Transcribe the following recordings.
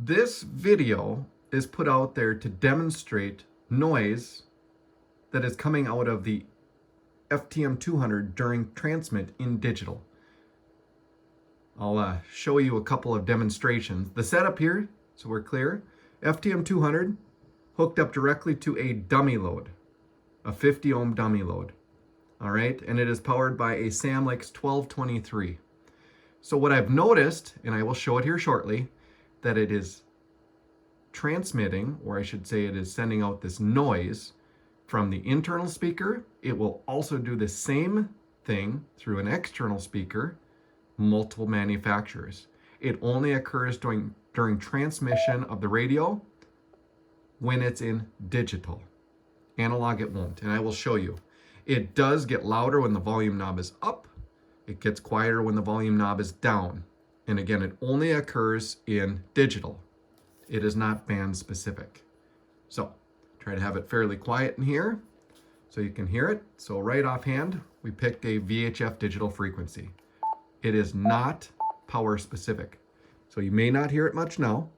This video is put out there to demonstrate noise that is coming out of the FTM-200 during transmit in digital. I'll show you a couple of demonstrations. The setup here, so we're clear, FTM-200 hooked up directly to a dummy load, a 50 ohm dummy load. All right, and it is powered by a Samlex 1223. So what I've noticed, and I will show it here shortly, that it is transmitting, or I should say it is sending out this noise from the internal speaker. It will also do the same thing through an external speaker, multiple manufacturers. It only occurs during transmission of the radio when it's in digital. Analog it won't, and I will show you. It does get louder when the volume knob is up. It gets quieter when the volume knob is down. And again, it only occurs in digital. It is not band specific. So try to have it fairly quiet in here so you can hear it. So right offhand, we picked a VHF digital frequency. It is not power specific. So you may not hear it much now,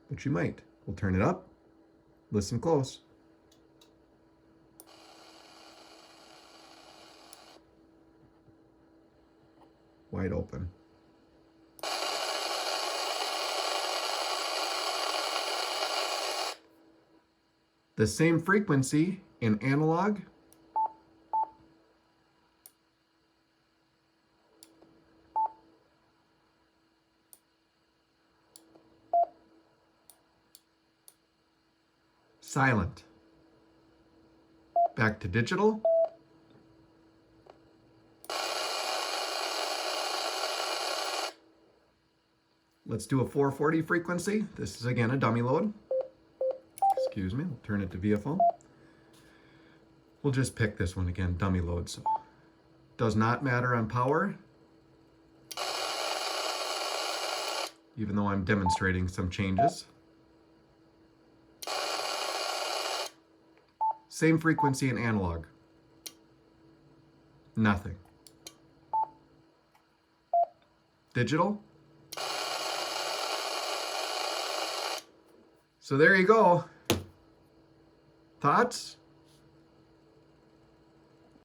but you might. We'll turn it up. Listen close. Wide open. The same frequency in analog. Silent. Back to digital. Let's do a 440 frequency. This is again a dummy load. Excuse me, we'll turn it to VFO. We'll just pick this one again, dummy load. So does not matter on power, even though I'm demonstrating some changes. Same frequency in analog. Nothing. Digital. So there you go. Thoughts?